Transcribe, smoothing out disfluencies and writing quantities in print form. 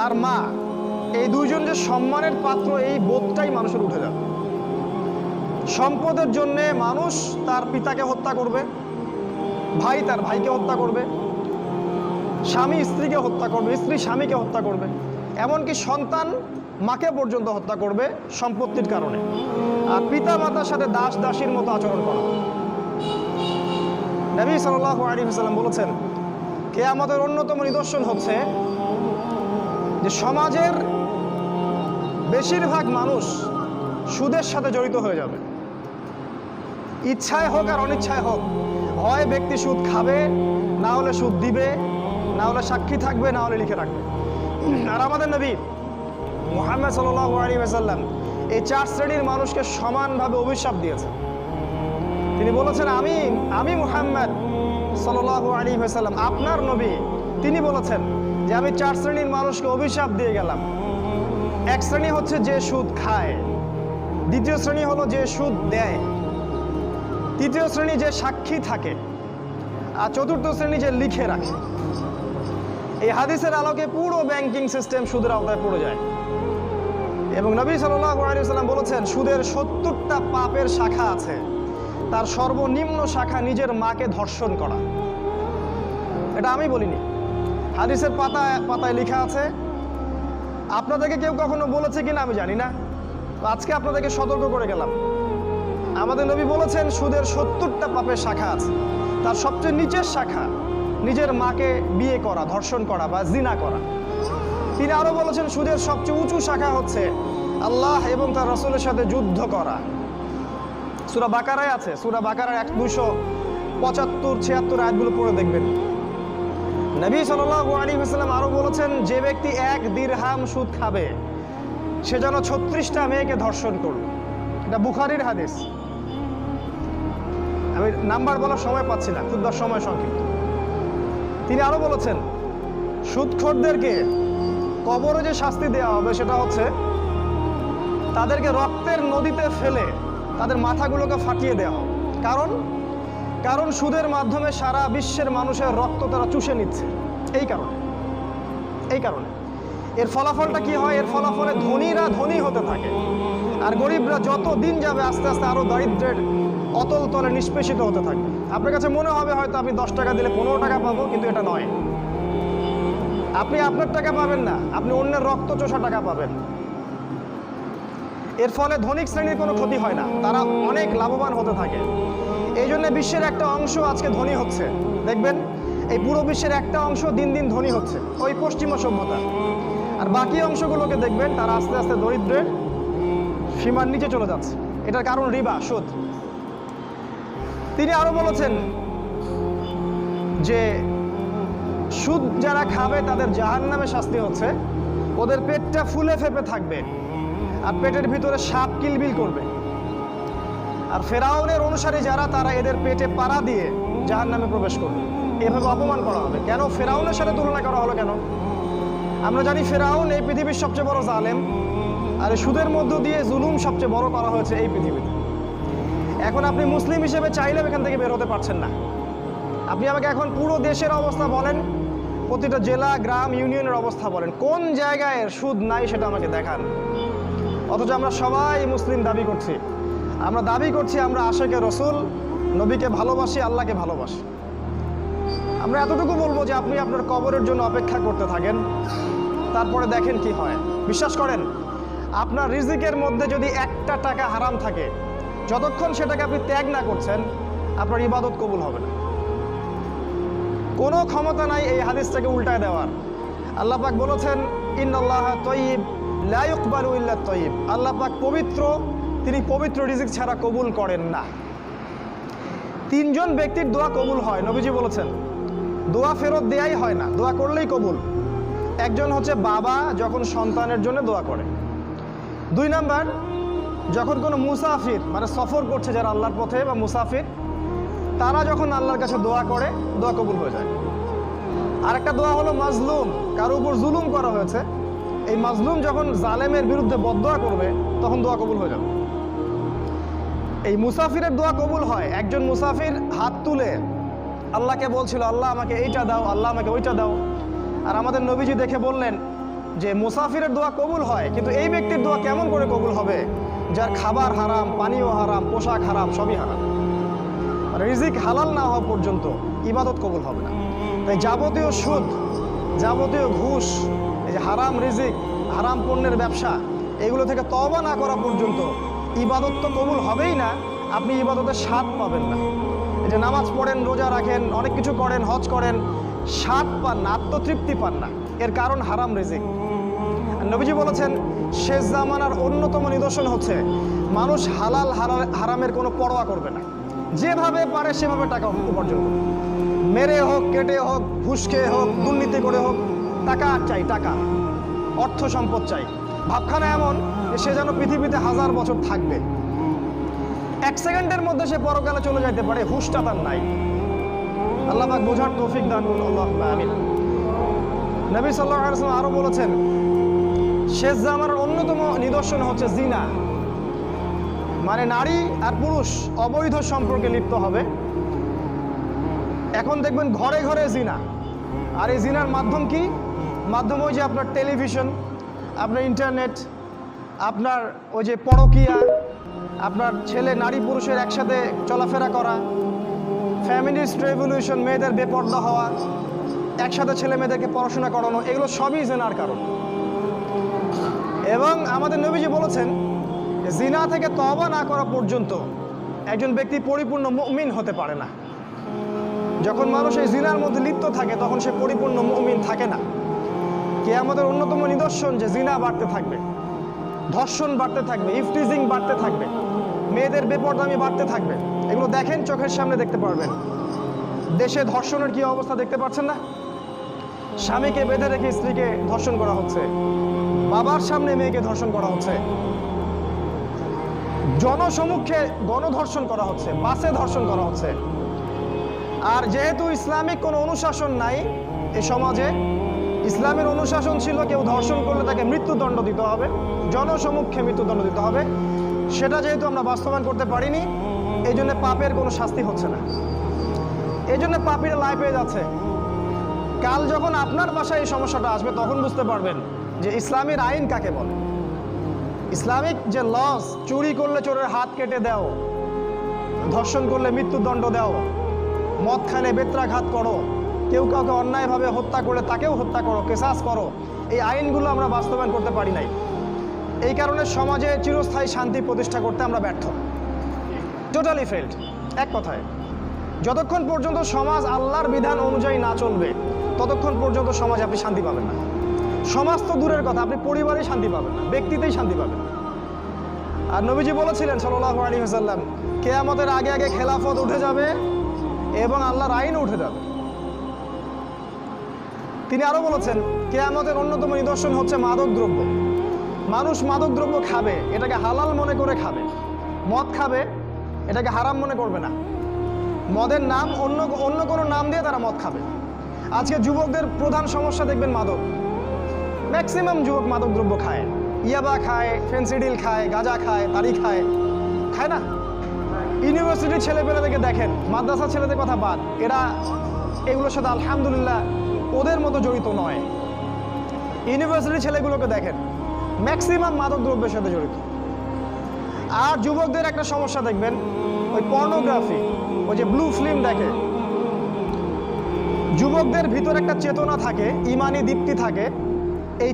আর মা, এই দুইজন যে সম্মানের পাত্র, এই বোধটাই মানুষের উঠে যাবে। সম্পদের জন্য মানুষ তার পিতাকে হত্যা করবে, ভাই তার ভাইকে হত্যা করবে, স্বামী স্ত্রীকে হত্যা করবে, স্ত্রী স্বামীকে হত্যা করবে, এমনকি সন্তান মাকে পর্যন্ত হত্যা করবে সম্পত্তির কারণে। আর পিতা মাতার সাথে দাস দাসীর মতো আচরণ করা। নবী সাল্লাল্লাহু আলাইহি ওয়াসাল্লাম বলেছেন, কিয়ামতের অন্যতম নিদর্শন হচ্ছে যে সমাজের বেশিরভাগ মানুষ সুদের সাথে জড়িত হয়ে যাবে। ইচ্ছায় হোক আর অনিচ্ছায় হোক, হয় ব্যক্তি সুদ খাবে, না হলে সুদ দিবে, না হলে সাক্ষী থাকবে, না হলে লিখে রাখবে। আর আমাদের নবী মুহাম্মদ সাল্লাল্লাহু আলাইহি ওয়াসাল্লাম এই চার শ্রেণীর মানুষকে সমানভাবে অভিশাপ দিয়েছেন। তিনি বলেছেন, আমি মুহাম্মদ সাল্লাল্লাহু আলাইহি ওয়াসাল্লাম আপনার নবী, তিনি বলেছেন যে আমি চার শ্রেণীর মানুষকে অভিশাপ দিয়ে গেলাম। এক শ্রেণী হচ্ছে যে সুদ খায়, দ্বিতীয় শ্রেণী হলো যে সুদ দেয়, তৃতীয় শ্রেণী যে সাক্ষী থাকে, আর চতুর্থ শ্রেণী যে লিখে রাখে। এই হাদিসের আলোকে পুরো ব্যাংকিং সিস্টেম সুদের আওতায় পড়ে যায়। এবং নবী সাল্লাল্লাহু আলাইহি ওয়াসাল্লাম বলেছেন, সুদের 70টা পাপের শাখা আছে, তার সর্বনিম্ন শাখা নিজের মাকে ধর্ষণ করা। এটা আমি বলিনি, হাদিসের পাতায় পাতায় লেখা আছে। আপনাদেরকে কেউ কখনো বলেছে কিনা আমি জানি না, আজকে আপনাদেরকে সতর্ক করে গেলাম। আমাদের নবী বলেছেন সুদের 70টা পাপের শাখা আছে, তার সবচেয়ে নিচের শাখা নিজের মাকে বিয়ে করা, ধর্ষণ করা বা জিনা করা। তিনি আরো বলেছেন সুদের সবচেয়ে উঁচু শাখা হচ্ছে আল্লাহ এবং তার রাসূলের সাথে যুদ্ধ করা। সূরা বাকারায় আছে, সূরা বাকারার 275-76 আয়াতগুলো পড়ে দেখবেন। নবী সাল্লাল্লাহু আলাইহি ওয়াসাল্লাম আরো বলেছেন, যে ব্যক্তি 1 দিরহাম সুদ খাবে সে যেন 36টা মেয়েকে ধর্ষণ করবে। এটা বুখারীর হাদিস। আমি নাম্বার বলার সময় পাচ্ছি না, খুদবার সময় সংক্ষিপ্ত। তিনি আরো বলেছেন, সুদখোরদেরকে কবরে যে শাস্তি দেওয়া হবে সেটা হচ্ছে তাদেরকে রক্তের নদীতে ফেলে তাদের মাথাগুলোকে ফাটিয়ে দেওয়া হবে। কারণ সুদের মাধ্যমে সারা বিশ্বের মানুষের রক্ত তারা চুষে নিচ্ছে। এই কারণে এর ফলাফলটা কি হয়? এর ফলাফলে ধনীরা ধনী হতে থাকে, আর গরিবরা যত দিন যাবে আস্তে আস্তে আরো দারিদ্র্যের অতল তলে নিষ্পেষিত হতে থাকবে। আপনার কাছে মনে হবে হয়তো আপনি 10 টাকা দিলে 15 টাকা পাবো, কিন্তু এটা নয়। আপনি আপনার টাকা পাবেন না, আপনি অন্যের রক্ত চোষা টাকা পাবেন। এর ফলে ধনিক শ্রেণীর কোনো ক্ষতি হয় না, তারা অনেক লাভবান হতে থাকে। এই জন্য বিশ্বের একটা অংশ আজকে ধনী হচ্ছে। দেখবেন এই পুরো বিশ্বের একটা অংশ দিন দিন ধনী হচ্ছে, ওই পশ্চিমা সভ্যতা। আর বাকি অংশগুলোকে দেখবেন তারা আস্তে আস্তে দরিদ্রের সীমার নিচে চলে যাচ্ছে। এটার কারণ রিবা, সুদ। তিনি আরো বলেছেন যে সুদ যারা খাবে তাদের জাহান্নামে শাস্তি হচ্ছে, ওদের পেটটা ফুলে ফেপে থাকবে আর পেটের ভিতরে সাপ কিলবিল করবে। আর ফেরাউনের অনুসারী যারা, তারা এদের পেটে পাড়া দিয়ে জাহান্নামে প্রবেশ করবে। এভাবে অপমান করা হবে। কেন ফেরাউনের সাথে তুলনা করা হলো কেন? আমরা জানি ফেরাউন এই পৃথিবীর সবচেয়ে বড় জালেম, আর সুদের মধ্য দিয়ে জুলুম সবচেয়ে বড় করা হয়েছে এই পৃথিবীতে। এখন আপনি মুসলিম হিসেবে চাইলেও এখান থেকে বের হতে পারছেন না। আপনি আমাকে এখন পুরো দেশের অবস্থা বলেন, প্রতিটা জেলা, গ্রাম, ইউনিয়নের অবস্থা বলেন, কোন জায়গায় সুদ নাই সেটা আমাকে দেখান। অথচ আমরা সবাই মুসলিম দাবি করছি। আমরা দাবি করছি আমরা আশেকে রসুল, নবীকে ভালোবাসি, আল্লাহকে ভালোবাসি। আমরা এতটুকু বলবো যে আপনি আপনার কবরের জন্য অপেক্ষা করতে থাকেন, তারপরে দেখেন কি হয়। বিশ্বাস করেন, আপনার রিজিকের মধ্যে যদি 1টা টাকা হারাম থাকে, যতক্ষণ সেটাকে আপনি ত্যাগ না করছেন, আপনার ইবাদত কবুল হবে না। কোনো ক্ষমতা নাই এই হাদিসটাকে উল্টায় দেওয়ার। আল্লাহ পাক বলেছেন, ইন্নাল্লাহা তাইয়্যিব লা ইকবালু ইল্লা তাইয়্যিব। আল্লাহ পাক পবিত্র, তিনি পবিত্র রিজিক ছাড়া কবুল করেন না। 3 জন ব্যক্তির দোয়া কবুল হয়, নবীজি বলেছেন। দোয়া ফেরত দেয়াই হয় না, দোয়া করলেই কবুল। একজন হচ্ছে বাবা যখন সন্তানের জন্য দোয়া করে। 2 নাম্বার, যখন কোনো মুসাফির মানে সফর করছে যারা আল্লাহর পথে বা মুসাফির, তারা যখন আল্লাহর কাছে দোয়া করে, দোয়া কবুল হয়ে যায়। আর একটা দোয়া হলো মাজলুম, কারো উপর জুলুম করা হয়েছে, এই মাজলুম যখন জালেমের বিরুদ্ধে বদদোয়া করবে তখন দোয়া কবুল হয়ে যাবে। এই মুসাফিরের দোয়া কবুল হয়। একজন মুসাফির হাত তুলে আল্লাহকে বলছিল, আল্লাহ আমাকে এইটা দাও, আল্লাহ আমাকে ওইটা দাও। আর আমাদের নবীজি দেখে বললেন, যে মুসাফিরের দোয়া কবুল হয়, কিন্তু এই ব্যক্তির দোয়া কেমন করে কবুল হবে যার খাবার হারাম, পানীয় হারাম, পোশাক হারাম, সবই হারাম। রিজিক হালাল না হওয়া পর্যন্ত ইবাদত কবুল হবে না। তাই যাবতীয় সুদ, যাবতীয় ঘুষ, এই যে হারাম রিজিক, হারাম পণ্যের ব্যবসা, এগুলো থেকে তওবা না করা পর্যন্ত ইবাদত তো কবুল হবেই না, আপনি ইবাদতের স্বাদ পাবেন না। এই যে নামাজ পড়েন, রোজা রাখেন, অনেক কিছু করেন, হজ করেন, স্বাদ পান না, আত্মতৃপ্তি পান না, এর কারণ হারাম রিজিক। নবীজি বলেছেন শেষ জামানার অন্যতম নিদর্শন হচ্ছে মানুষ হালাল হারামের কোনো পরোয়া করবে না, যেভাবে পারে সেভাবে টাকা উপার্জন করবে, মেরে হোক, কেটে হোক, ঘুষ খেয়ে হোক, দুর্নীতি করে হোক, টাকা চাই, টাকা, অর্থ সম্পদ চাই। ভাবখানা এমন যে সে যেন পৃথিবীতে 1000 বছর থাকবে, 1 সেকেন্ডের মধ্যে সে পরকালে চলে যাইতে পারে, হুশটা তার নাই। আল্লাহ পাক বোঝার তৌফিক দান করুন, আল্লাহুম্মা আমিন। নবী সাল্লাল্লাহু আলাইহি ওয়াসাল্লাম আরো বলেছেন শেষ জামানার অন্যতম নিদর্শন হচ্ছে জিনা, মানে নারী আর পুরুষ অবৈধ সম্পর্কে লিপ্ত হবে। এখন দেখবেন ঘরে ঘরে জিনা, আর এই জিনার মাধ্যম কি? মাধ্যম ওই যে আপনার টেলিভিশন, আপনার ইন্টারনেট, আপনার ওই যে পরকীয়া, আপনার ছেলে নারী পুরুষের একসাথে চলাফেরা করা, ফ্যামিলিস্ট রেভলিউশন, মেয়েদের বেপর্দা হওয়া, একসাথে ছেলে মেয়েদেরকে পড়াশোনা করানো, এগুলো সবই জিনার কারণ। এবং আমাদের নবীজি বলেছেন জিনা থেকে তওবা না করা পর্যন্ত একজন ব্যক্তি পরিপূর্ণ মুমিন হতে পারে না। যখন মানুষ এই জিনার মধ্যে লিপ্ত থাকে তখন সে পরিপূর্ণ মুমিন থাকে না। কিয়ামতের অন্যতম নিদর্শন যে জিনা বাড়তে থাকবে, ধর্ষণ বাড়তে থাকবে, ইফটিজিং বাড়তে থাকবে, মেয়েদের বেপরদামি বাড়তে থাকবে। এগুলো দেখেন, চোখের সামনে দেখতে পারবেন। দেশে ধর্ষণের কি অবস্থা দেখতে পাচ্ছেন না? স্বামীকে বেঁধে রেখে স্ত্রীকে ধর্ষণ করা হচ্ছে, বাবার সামনে মেয়েকে ধর্ষণ করা হচ্ছে, জনসমক্ষে গণধর্ষণ করা হচ্ছে, বাসে ধর্ষণ করা হচ্ছে। আর যেহেতু ইসলামিক কোনো অনুশাসন নাই এই সমাজে, ইসলামের অনুশাসন ছিল কেউ ধর্ষণ করলে তাকে মৃত্যুদণ্ড দিতে হবে, জনসমক্ষে মৃত্যুদণ্ড দিতে হবে, সেটা যেহেতু আমরা বাস্তবায়ন করতে পারিনি, এই জন্য পাপের কোনো শাস্তি হচ্ছে না। এই জন্য পাপীরা লাই পেয়ে যাচ্ছে। কাল যখন আপনার বাসায় এই সমস্যাটা আসবে তখন বুঝতে পারবেন যে ইসলামের আইন কাকে বলে। ইসলামিক যে লস, চুরি করলে চোরের হাত কেটে দাও, ধর্ষণ করলে মৃত্যুদণ্ড দাও, মদ খানে বেত্রাঘাত করো, কেউ কাউকে অন্যায়ভাবে হত্যা করলে তাকেও হত্যা করো, কেসাস করো, এই আইনগুলো আমরা বাস্তবায়ন করতে পারি নাই। এই কারণে সমাজে চিরস্থায়ী শান্তি প্রতিষ্ঠা করতে আমরা ব্যর্থ, টোটালি ফেল্ড। এক কথায়, যতক্ষণ পর্যন্ত সমাজ আল্লাহর বিধান অনুযায়ী না চলবে ততক্ষণ পর্যন্ত সমাজে আপনি শান্তি পাবেন না। সমাজ তো দূরের কথা, আপনি পরিবারেই শান্তি পাবেন না, ব্যক্তিতেই শান্তি পাবেন না। আর নবীজি বলেছিলেন সাল্লাল্লাহু আলাইহি ওয়াসাল্লাম, কিয়ামতের আগে আগে খেলাফত উঠে যাবে এবং আল্লাহর আইন উঠে যাবে। তিনি আরো বলেছেন কিয়ামতের অন্যতম নিদর্শন হচ্ছে মাদক দ্রব্য। মানুষ মাদক দ্রব্য খাবে, এটাকে হালাল মনে করে খাবে। মদ খাবে, এটাকে হারাম মনে করবে না। মদের নাম অন্য কোনো নাম দিয়ে তারা মদ খাবে। আজকে যুবকদের প্রধান সমস্যা দেখবেন মাদক। ম্যাক্সিমাম যুবক মাদক দ্রব্য খায়, ইয়াবা খায়, ফেন্সিডিল খায়, গাঁজা খায়, তারি খায়, খায় না? ইউনিভার্সিটির ছেলেপেলেদেরকে দেখেন, মাদ্রাসা ছেলেদের কথা বাদ, এরা এগুলোর সাথে আলহামদুলিল্লাহ ওদের মতো জড়িত নয়। ইউনিভার্সিটির ছেলেগুলোকে দেখেন, ম্যাক্সিমাম মাদক দ্রব্যের সাথে জড়িত। আর যুবকদের একটা সমস্যা দেখবেন, ওই পর্নোগ্রাফি, ওই যে ব্লু ফিল্ম দেখে। যুবকদের ভিতর একটা চেতনা থাকে, ইমানি দীপ্তি থাকে, এই